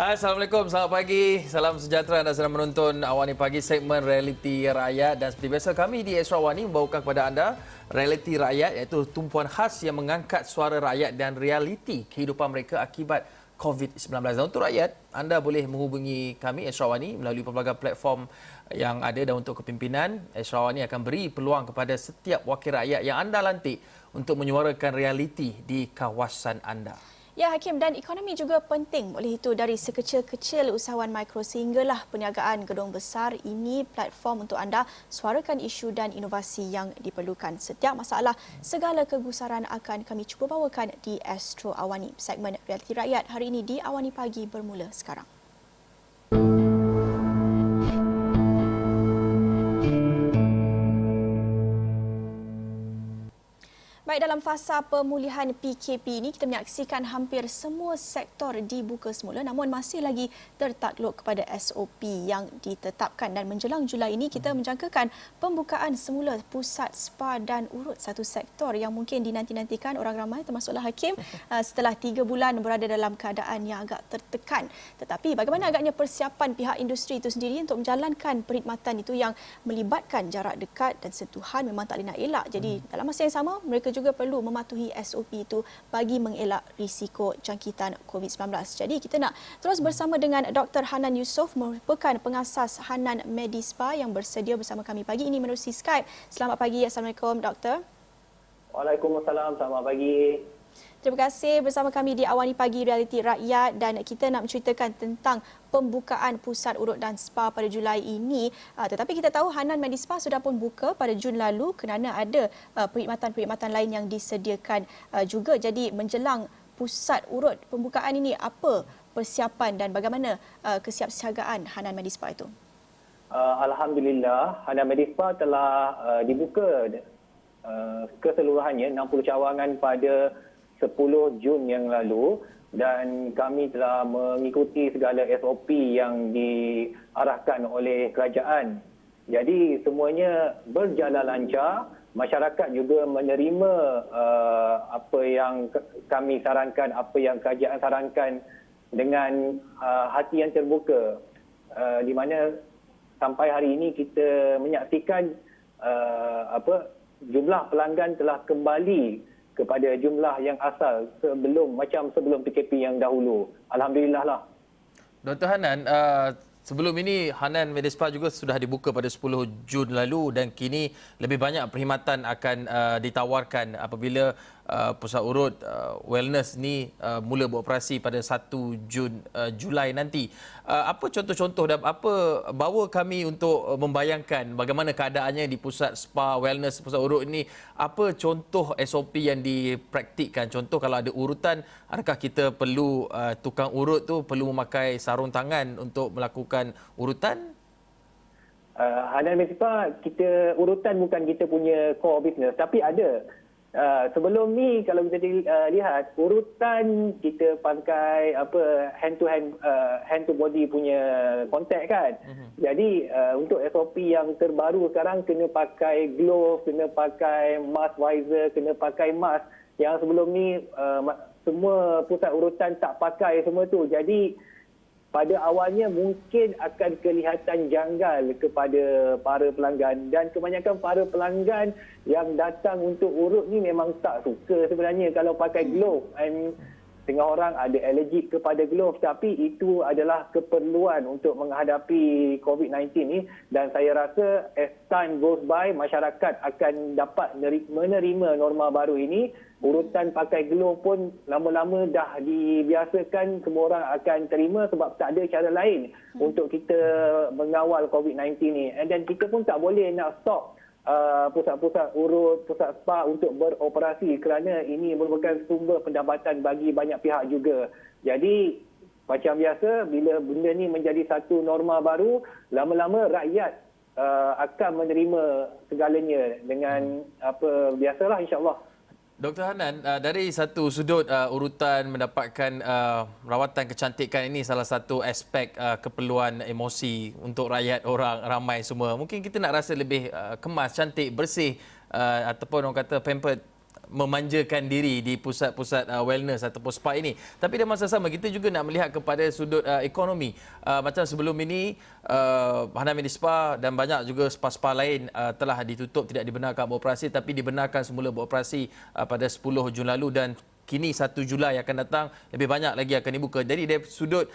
Assalamualaikum, selamat pagi. Salam sejahtera. Anda sedang menonton Awani Pagi, segmen Realiti Rakyat. Dan seperti biasa, kami di Astro Awani membawakan kepada anda Realiti Rakyat, iaitu tumpuan khas yang mengangkat suara rakyat dan realiti kehidupan mereka akibat COVID-19. Dan untuk rakyat, anda boleh menghubungi kami Astro Awani melalui pelbagai platform yang ada, dan untuk kepimpinan, Astro Awani akan beri peluang kepada setiap wakil rakyat yang anda lantik untuk menyuarakan realiti di kawasan anda. Ya, Hakim, dan ekonomi juga penting. Oleh itu, dari sekecil-kecil usahawan mikro sehinggalah perniagaan gedung besar, ini platform untuk anda suarakan isu dan inovasi yang diperlukan. Setiap masalah, segala kegusaran akan kami cuba bawakan di Astro Awani. Segmen Realiti Rakyat hari ini di Awani Pagi bermula sekarang. Baik, dalam fasa pemulihan PKP ini, kita menyaksikan hampir semua sektor dibuka semula, namun masih lagi tertakluk kepada SOP yang ditetapkan. Dan menjelang Julai ini, kita menjangkakan pembukaan semula pusat spa dan urut, satu sektor yang mungkin dinanti-nantikan orang ramai, termasuklah Hakim, setelah 3 bulan berada dalam keadaan yang agak tertekan. Tetapi bagaimana agaknya persiapan pihak industri itu sendiri untuk menjalankan perkhidmatan itu yang melibatkan jarak dekat dan sentuhan memang tak boleh nak elak. Jadi dalam masa yang sama, mereka juga perlu mematuhi SOP itu bagi mengelak risiko jangkitan COVID-19. Jadi kita nak terus bersama dengan Dr. Hanan Yusof, merupakan pengasas Hanan Medispa yang bersedia bersama kami pagi ini menerusi Skype. Selamat pagi. Assalamualaikum, Doktor. Waalaikumsalam. Selamat pagi. Terima kasih bersama kami di Awani Pagi Realiti Rakyat, dan kita nak menceritakan tentang pembukaan pusat urut dan spa pada Julai ini. Tetapi kita tahu Hanan Medispa sudah pun buka pada Jun lalu kerana ada perkhidmatan-perkhidmatan lain yang disediakan juga. Jadi menjelang pusat urut pembukaan ini, apa persiapan dan bagaimana kesiapsiagaan Hanan Medispa itu? Alhamdulillah, Hanan Medispa telah dibuka keseluruhannya 60 cawangan pada 10 Jun yang lalu, dan kami telah mengikuti segala SOP yang diarahkan oleh kerajaan. Jadi semuanya berjalan lancar. Masyarakat juga menerima apa yang kami sarankan, apa yang kerajaan sarankan dengan hati yang terbuka. Di mana sampai hari ini kita menyaksikan jumlah pelanggan telah kembali kepada jumlah yang asal sebelum PKP yang dahulu. Alhamdulillah lah. Dr. Hanan, sebelum ini Hanan Medispa juga sudah dibuka pada 10 Jun lalu, dan kini lebih banyak perkhidmatan akan ditawarkan apabila pusat urut wellness ni mula beroperasi pada 1 Julai nanti. Apa contoh-contoh dan apa bawa kami untuk membayangkan bagaimana keadaannya di pusat spa wellness pusat urut ini? Apa contoh SOP yang dipraktikkan? Contoh kalau ada urutan, adakah kita perlu tukang urut tu perlu memakai sarung tangan untuk melakukan urutan? Hanan Medispa, kita urutan bukan kita punya core business, tapi ada. Sebelum ni kalau kita lihat urutan, kita pakai hand to body punya contact kan. Jadi untuk SOP yang terbaru sekarang, kena pakai glove, kena pakai mask visor, kena pakai mask. Yang sebelum ni semua pusat urutan tak pakai semua tu. Jadi pada awalnya mungkin akan kelihatan janggal kepada para pelanggan, dan kebanyakan para pelanggan yang datang untuk urut ni memang tak suka sebenarnya kalau pakai glove. Setengah orang ada alergik kepada glove, tapi itu adalah keperluan untuk menghadapi COVID-19 ni, dan saya rasa as time goes by, masyarakat akan dapat menerima norma baru ini. Urutan pakai glove pun lama-lama dah dibiasakan, semua orang akan terima sebab tak ada cara lain untuk kita mengawal COVID-19 ni. Dan kita pun tak boleh nak stop pusat-pusat urut, pusat spa untuk beroperasi kerana ini merupakan sumber pendapatan bagi banyak pihak juga. Jadi macam biasa, bila benda ni menjadi satu norma baru, lama-lama rakyat akan menerima segalanya dengan biasalah, insya-Allah. Dr. Hanan, dari satu sudut urutan mendapatkan rawatan kecantikan ini salah satu aspek keperluan emosi untuk rakyat orang ramai semua. Mungkin kita nak rasa lebih kemas, cantik, bersih ataupun orang kata pampered memanjakan diri di pusat-pusat wellness ataupun spa ini. Tapi dalam masa sama kita juga nak melihat kepada sudut ekonomi. Macam sebelum ini Hanan Medi Spa dan banyak juga spa-spa lain telah ditutup, tidak dibenarkan beroperasi, tapi dibenarkan semula beroperasi pada 10 Jun lalu dan kini 1 Julai akan datang lebih banyak lagi akan dibuka. Jadi dari sudut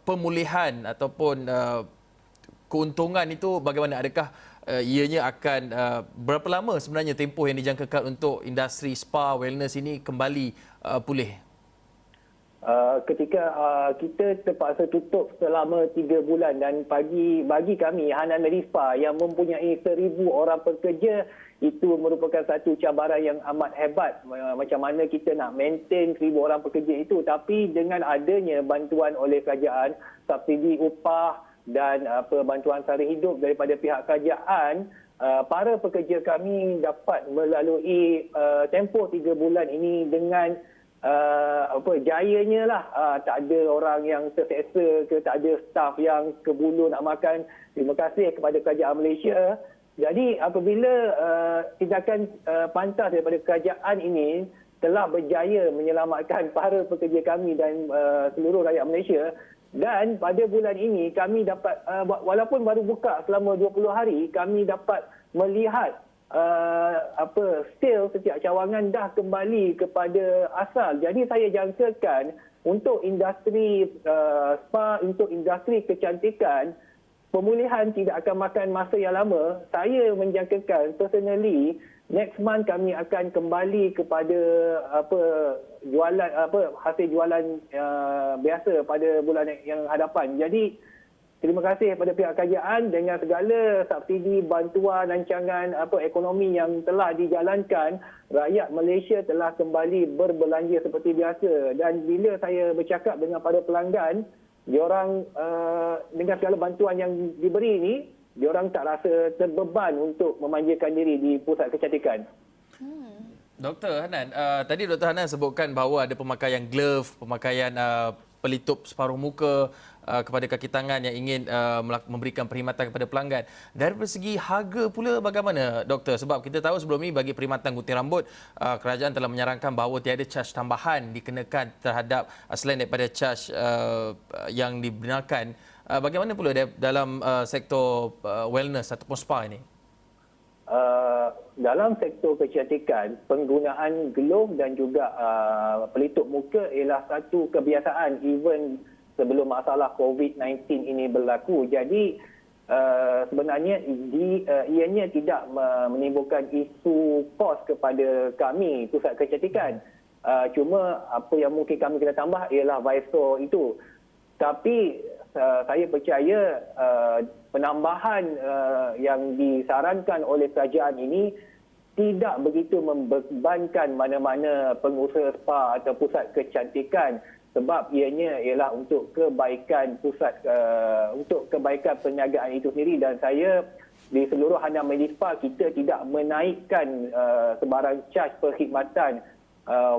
pemulihan ataupun keuntungan itu bagaimana? Adakah ianya akan berapa lama sebenarnya tempoh yang dijangkakan untuk industri spa wellness ini kembali pulih? Ketika kita terpaksa tutup selama 3 bulan dan bagi kami Hanan Medi Spa yang mempunyai 1,000 orang pekerja, itu merupakan satu cabaran yang amat hebat. Macam mana kita nak maintain 1,000 orang pekerja itu, tapi dengan adanya bantuan oleh kerajaan, subsidi upah dan bantuan sara hidup daripada pihak kerajaan, para pekerja kami dapat melalui tempoh 3 bulan ini dengan jayanya lah. Tak ada orang yang terseksa ke, tak ada staf yang kebulu nak makan. Terima kasih kepada kerajaan Malaysia. Jadi apabila tindakan pantas daripada kerajaan ini telah berjaya menyelamatkan para pekerja kami dan seluruh rakyat Malaysia, dan pada bulan ini kami dapat, walaupun baru buka selama 20 hari, kami dapat melihat sale setiap cawangan dah kembali kepada asal. Jadi saya jangkakan untuk industri spa, untuk industri kecantikan, pemulihan tidak akan makan masa yang lama. Saya menjangkakan personally next month kami akan kembali kepada hasil jualan biasa pada bulan yang hadapan. Jadi terima kasih kepada pihak kerajaan dengan segala subsidi, bantuan, rancangan ekonomi yang telah dijalankan, rakyat Malaysia telah kembali berbelanja seperti biasa. Dan bila saya bercakap dengan para pelanggan, diorang dengan segala bantuan yang diberi ini, diorang tak rasa terbeban untuk memanjakan diri di pusat kecantikan. Dr. Hanan, tadi Dr. Hanan sebutkan bahawa ada pemakaian glove, pemakaian pelitup separuh muka kepada kaki tangan yang ingin memberikan perkhidmatan kepada pelanggan. Dari segi harga pula bagaimana, Doktor? Sebab kita tahu sebelum ini bagi perkhidmatan gunting rambut, kerajaan telah menyarankan bahawa tiada caj tambahan dikenakan terhadap selain daripada caj yang dibenarkan. Bagaimana pula dalam sektor wellness ataupun spa ini? Dalam sektor kecantikan, penggunaan glove dan juga pelitup muka ialah satu kebiasaan even sebelum masalah COVID-19 ini berlaku. Jadi sebenarnya ianya tidak menimbulkan isu kos kepada kami, pusat kecantikan. Cuma apa yang mungkin kami kena tambah ialah visor itu. Tapi saya percaya penambahan yang disarankan oleh kerajaan ini tidak begitu membebankan mana-mana pengusaha spa atau pusat kecantikan, sebab ianya ialah untuk kebaikan pusat, untuk kebaikan perniagaan itu sendiri. Dan saya di seluruh Hanan Medi Spa kita tidak menaikkan sebarang caj perkhidmatan,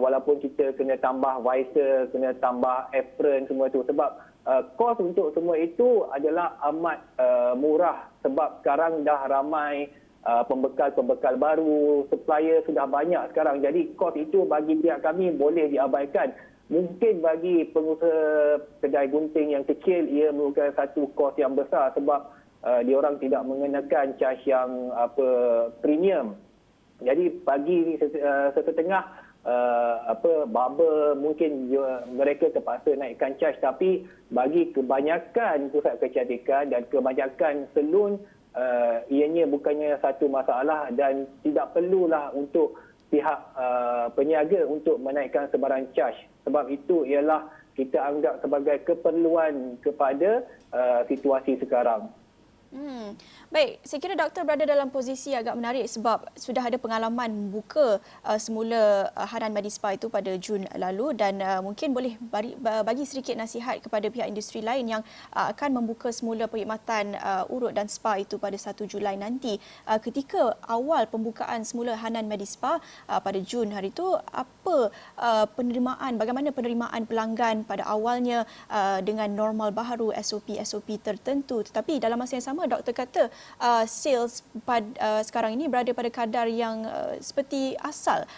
walaupun kita kena tambah visor, kena tambah apron, semua itu, sebab kos untuk semua itu adalah amat murah, sebab sekarang dah ramai pembekal-pembekal baru, supplier sudah banyak sekarang. Jadi kos itu bagi pihak kami boleh diabaikan. Mungkin bagi pengusaha kedai gunting yang kecil ia merupakan satu kos yang besar, sebab diorang tidak mengenakan caj yang premium. Jadi bagi sesetengah barber mungkin mereka terpaksa naikkan caj, tapi bagi kebanyakan pusat kecantikan dan kebanyakan salon, ianya bukannya satu masalah dan tidak perlulah untuk pihak peniaga untuk menaikkan sebarang caj. Sebab itu ialah kita anggap sebagai keperluan kepada situasi sekarang. Baik, saya kira doktor berada dalam posisi agak menarik sebab sudah ada pengalaman buka semula Hanan Medi Spa itu pada Jun lalu, dan mungkin boleh bagi sedikit nasihat kepada pihak industri lain yang akan membuka semula perkhidmatan urut dan spa itu pada 1 Julai nanti. Ketika awal pembukaan semula Hanan Medi Spa pada Jun hari itu, apa bagaimana penerimaan pelanggan pada awalnya dengan normal baharu, SOP tertentu, tetapi dalam masa yang sama sama doktor kata sales sekarang ini berada pada kadar yang seperti asal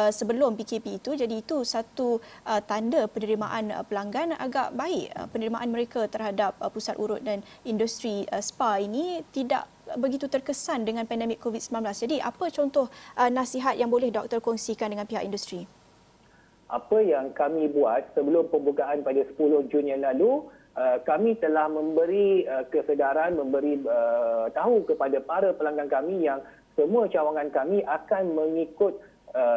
sebelum PKP itu. Jadi itu satu tanda penerimaan pelanggan agak baik. Penerimaan mereka terhadap pusat urut dan industri spa ini tidak begitu terkesan dengan pandemik COVID-19. Jadi apa contoh nasihat yang boleh doktor kongsikan dengan pihak industri? Apa yang kami buat sebelum pembukaan pada 10 Jun yang lalu, kami telah memberi kesedaran, memberi tahu kepada para pelanggan kami yang semua cawangan kami akan mengikut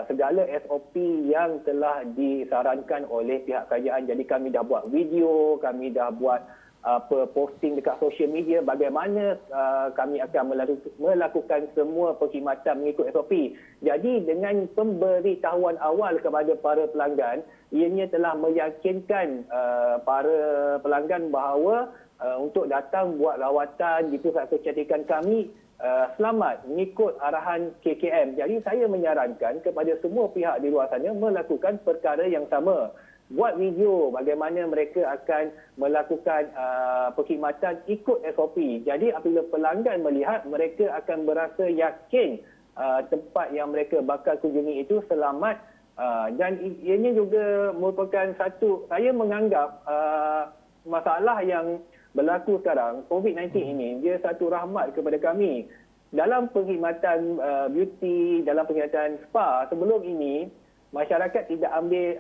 segala SOP yang telah disarankan oleh pihak kerajaan. Jadi kami dah buat video, kami dah buat posting dekat social media bagaimana kami akan melakukan semua perkhidmatan mengikut SOP. Jadi dengan pemberitahuan awal kepada para pelanggan, ianya telah meyakinkan para pelanggan bahawa untuk datang buat rawatan di pusat kecantikan kami selamat mengikut arahan KKM. Jadi saya menyarankan kepada semua pihak di luar sana melakukan perkara yang sama. Buat video bagaimana mereka akan melakukan perkhidmatan ikut SOP. Jadi apabila pelanggan melihat, mereka akan berasa yakin tempat yang mereka bakal kunjungi itu selamat. Dan ianya juga merupakan satu, saya menganggap masalah yang berlaku sekarang, COVID-19 ini, dia satu rahmat kepada kami. Dalam perkhidmatan beauty, dalam perkhidmatan spa sebelum ini, masyarakat tidak ambil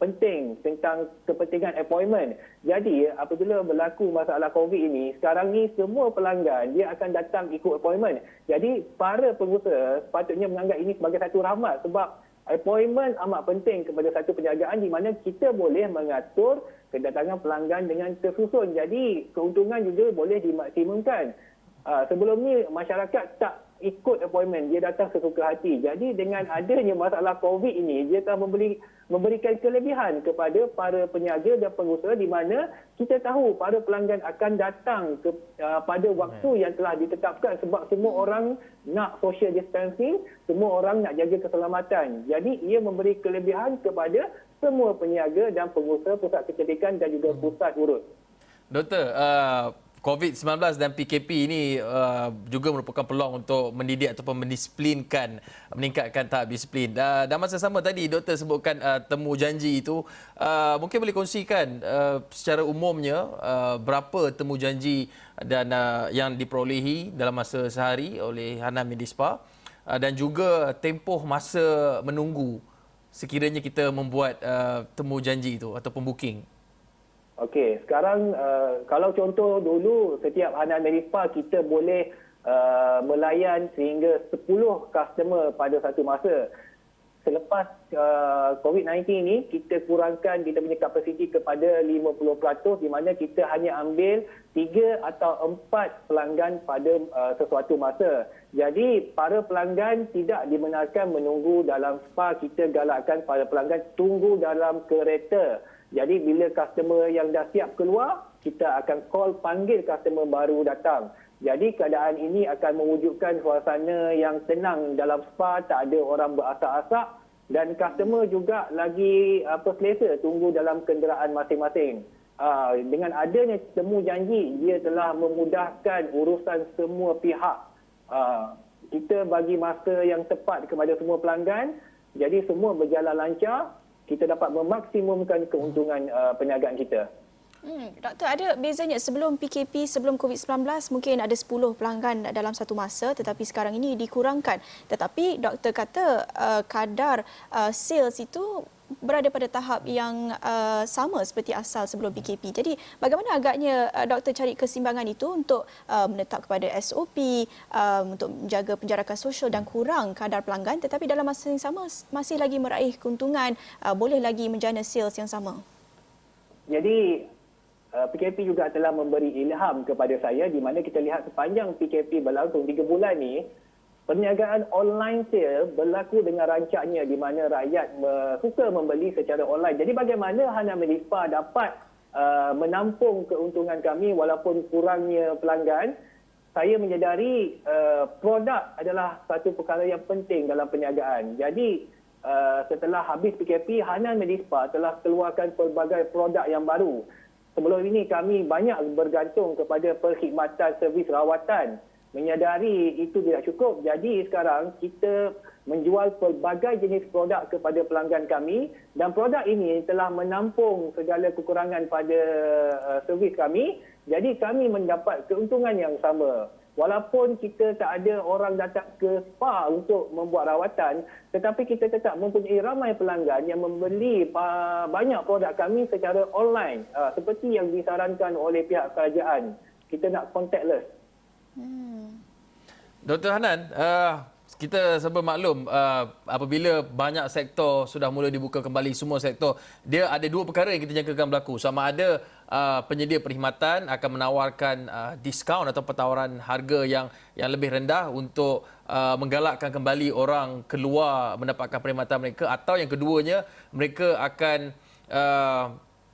penting tentang kepentingan appointment. Jadi apabila berlaku masalah COVID ini, sekarang ni semua pelanggan dia akan datang ikut appointment. Jadi para pengusaha sepatutnya menganggap ini sebagai satu rahmat sebab appointment amat penting kepada satu perniagaan di mana kita boleh mengatur kedatangan pelanggan dengan tersusun. Jadi keuntungan juga boleh dimaksimumkan. Sebelum ni masyarakat tak ikut appointment, dia datang sesuka hati. Jadi dengan adanya masalah COVID ini, dia telah memberikan kelebihan kepada para peniaga dan pengusaha di mana kita tahu para pelanggan akan datang pada waktu yang telah ditetapkan sebab semua orang nak social distancing, semua orang nak jaga keselamatan. Jadi ia memberi kelebihan kepada semua peniaga dan pengusaha pusat kecantikan dan juga pusat urut. Doktor, COVID-19 dan PKP ini juga merupakan peluang untuk mendidik ataupun mendisiplinkan, meningkatkan tahap disiplin. Dan masa sama tadi doktor sebutkan temu janji itu, mungkin boleh kongsikan secara umumnya berapa temu janji dan yang diperolehi dalam masa sehari oleh Hanan Medispa dan juga tempoh masa menunggu sekiranya kita membuat temu janji itu ataupun booking. Okey, sekarang kalau contoh dulu setiap Hanan Medispa kita boleh melayan sehingga 10 customer pada satu masa. Selepas COVID-19 ini kita kurangkan kita punya kapasiti kepada 50% di mana kita hanya ambil 3 atau 4 pelanggan pada sesuatu masa. Jadi para pelanggan tidak dibenarkan menunggu dalam spa, kita galakkan para pelanggan tunggu dalam kereta. Jadi bila customer yang dah siap keluar, kita akan call panggil customer baru datang. Jadi keadaan ini akan mewujudkan suasana yang tenang dalam spa, tak ada orang berasak-asak dan customer juga lagi selesa tunggu dalam kenderaan masing-masing. Dengan adanya temu janji, dia telah memudahkan urusan semua pihak. Kita bagi masa yang tepat kepada semua pelanggan, jadi semua berjalan lancar. Kita dapat memaksimumkan keuntungan perniagaan kita. Doktor, ada bezanya sebelum PKP, sebelum COVID-19 mungkin ada 10 pelanggan dalam satu masa tetapi sekarang ini dikurangkan. Tetapi doktor kata kadar sales itu berada pada tahap yang sama seperti asal sebelum PKP. Jadi bagaimana agaknya doktor cari keseimbangan itu untuk menetap kepada SOP, untuk menjaga penjarakan sosial dan kurang kadar pelanggan tetapi dalam masa yang sama masih lagi meraih keuntungan, boleh lagi menjana sales yang sama? Jadi PKP juga telah memberi ilham kepada saya di mana kita lihat sepanjang PKP berlangsung 3 bulan ni, perniagaan online sale berlaku dengan rancaknya di mana rakyat suka membeli secara online. Jadi bagaimana Hanan Medispa dapat menampung keuntungan kami walaupun kurangnya pelanggan? Saya menyedari produk adalah satu perkara yang penting dalam perniagaan. Jadi setelah habis PKP, Hanan Medispa telah keluarkan pelbagai produk yang baru. sebelum ini kami banyak bergantung kepada perkhidmatan servis rawatan. Menyadari itu tidak cukup. Jadi sekarang kita menjual pelbagai jenis produk kepada pelanggan kami dan produk ini telah menampung segala kekurangan pada servis kami. Jadi kami mendapat keuntungan yang sama. Walaupun kita tak ada orang datang ke spa untuk membuat rawatan, tetapi kita tetap mempunyai ramai pelanggan yang membeli banyak produk kami secara online. Seperti yang disarankan oleh pihak kerajaan. Kita nak contactless. Dr. Hanan, kita serba maklum apabila banyak sektor sudah mula dibuka kembali, semua sektor, dia ada dua perkara yang kita jangkakan berlaku. Sama ada penyedia perkhidmatan akan menawarkan diskaun atau pentawaran harga yang lebih rendah untuk menggalakkan kembali orang keluar mendapatkan perkhidmatan mereka, atau yang keduanya mereka akan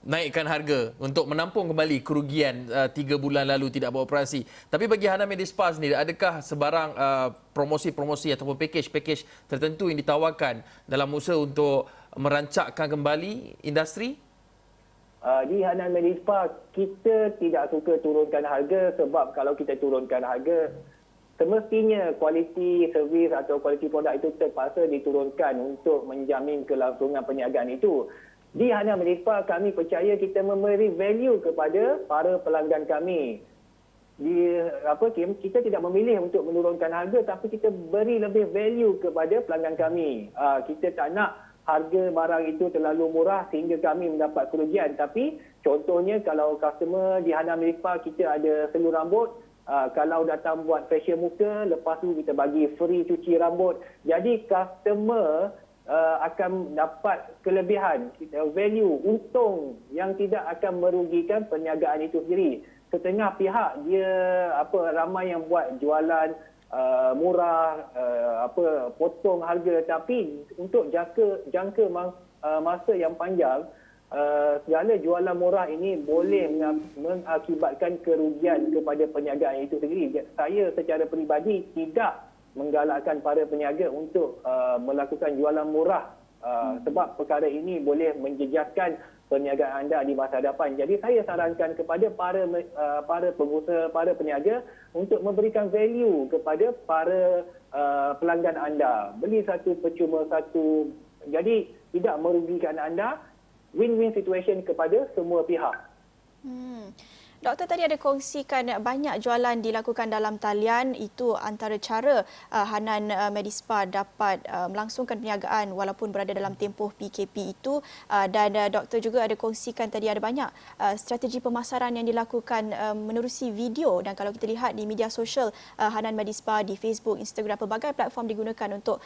naikkan harga untuk menampung kembali kerugian 3 bulan lalu tidak beroperasi. Tapi bagi Hanan Medispa sendiri, adakah sebarang promosi-promosi ataupun pakej-pakej tertentu yang ditawarkan dalam usaha untuk merancakkan kembali industri? Di Hanan Medispa, kita tidak suka turunkan harga sebab kalau kita turunkan harga, semestinya kualiti servis atau kualiti produk itu terpaksa diturunkan untuk menjamin kelangsungan perniagaan itu. Di Hanan Medispa, kami percaya kita memberi value kepada para pelanggan kami. Kita tidak memilih untuk menurunkan harga, tapi kita beri lebih value kepada pelanggan kami. Kita tak nak harga barang itu terlalu murah sehingga kami mendapat kerugian. Tapi contohnya kalau customer di Hanan Medispa, kita ada salon rambut. Kalau datang buat facial muka, lepas tu kita bagi free cuci rambut. Jadi customer akan dapat kelebihan, value, untung yang tidak akan merugikan perniagaan itu sendiri. Setengah pihak dia ramai yang buat jualan murah, potong harga, tapi untuk jangka masa yang panjang, segala jualan murah ini boleh mengakibatkan kerugian kepada perniagaan itu sendiri. Saya secara peribadi tidak menggalakkan para peniaga untuk melakukan jualan murah sebab perkara ini boleh menjejaskan perniagaan anda di masa hadapan. Jadi saya sarankan kepada para pengusaha, para peniaga untuk memberikan value kepada para pelanggan anda. Beli satu percuma satu. Jadi tidak merugikan anda, win-win situation kepada semua pihak. Doktor tadi ada kongsikan banyak jualan dilakukan dalam talian. Itu antara cara Hanan Medispa dapat melangsungkan perniagaan walaupun berada dalam tempoh PKP itu. Dan doktor juga ada kongsikan tadi ada banyak strategi pemasaran yang dilakukan menerusi video. Dan kalau kita lihat di media sosial Hanan Medispa di Facebook, Instagram, pelbagai platform digunakan untuk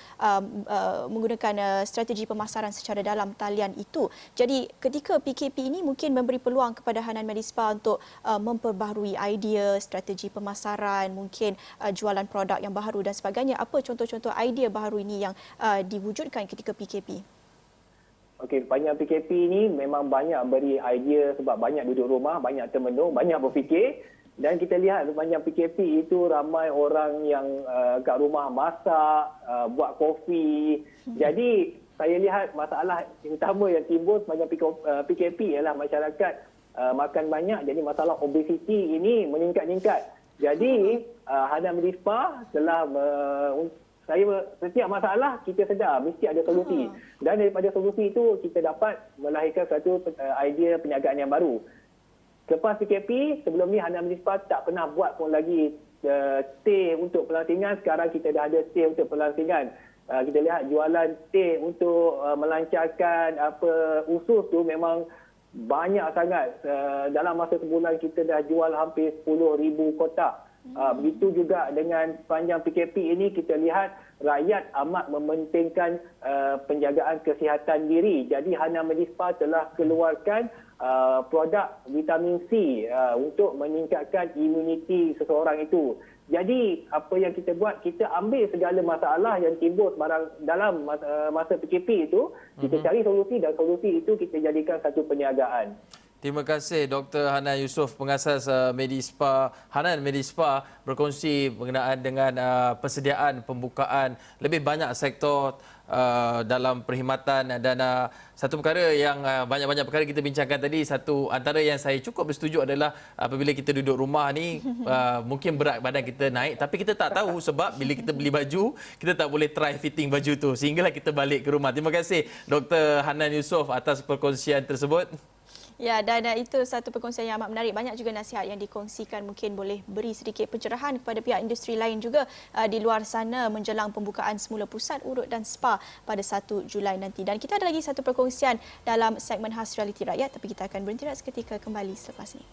menggunakan strategi pemasaran secara dalam talian itu. Jadi ketika PKP ini mungkin memberi peluang kepada Hanan Medispa untuk memperbaharui idea, strategi pemasaran, mungkin jualan produk yang baharu dan sebagainya. Apa contoh-contoh idea baharu ini yang diwujudkan ketika PKP? Okey, panjang PKP ini memang banyak beri idea sebab banyak duduk rumah, banyak termenung, banyak berfikir. Dan kita lihat panjang PKP itu ramai orang yang kat rumah masak, buat kopi. Jadi saya lihat masalah utama yang timbul sepanjang PKP ialah masyarakat makan banyak, jadi masalah obesiti ini meningkat-ningkat. Jadi Hanan Medispa telah setiap masalah kita sedar mesti ada solusi. Dan daripada solusi itu kita dapat melahirkan satu idea perniagaan yang baru. Lepas PKP, sebelum ni Hanan Medispa tak pernah buat pun lagi teh untuk pelansingan. Sekarang kita dah ada teh untuk pelansingan. Kita lihat jualan teh untuk melancarkan usus tu memang banyak sangat. Dalam masa sebulan kita dah jual hampir 10,000 kotak. Begitu juga dengan panjang PKP ini kita lihat rakyat amat mementingkan penjagaan kesihatan diri. Jadi Hanan Medispa telah keluarkan produk vitamin C untuk meningkatkan imuniti seseorang itu. Jadi apa yang kita buat, kita ambil segala masalah yang timbul dalam masa PKP itu, kita cari solusi dan solusi itu kita jadikan satu perniagaan. Terima kasih Dr. Hanan Yusof, pengasas Medispa, Hanan Medispa, berkongsi berkenaan dengan persediaan pembukaan lebih banyak sektor dalam perkhidmatan. Dan satu perkara yang banyak-banyak perkara kita bincangkan tadi, satu antara yang saya cukup bersetuju adalah apabila kita duduk rumah ni mungkin berat badan kita naik, tapi kita tak tahu sebab bila kita beli baju kita tak boleh try fitting baju tu sehinggalah kita balik ke rumah. Terima kasih Dr. Hanan Yusof atas perkongsian tersebut. Ya, dan itu satu perkongsian yang amat menarik. Banyak juga nasihat yang dikongsikan, mungkin boleh beri sedikit pencerahan kepada pihak industri lain juga di luar sana menjelang pembukaan semula pusat urut dan spa pada 1 Julai nanti. Dan kita ada lagi satu perkongsian dalam segmen khas Realiti Rakyat, tapi kita akan berhenti seketika, kembali selepas ini.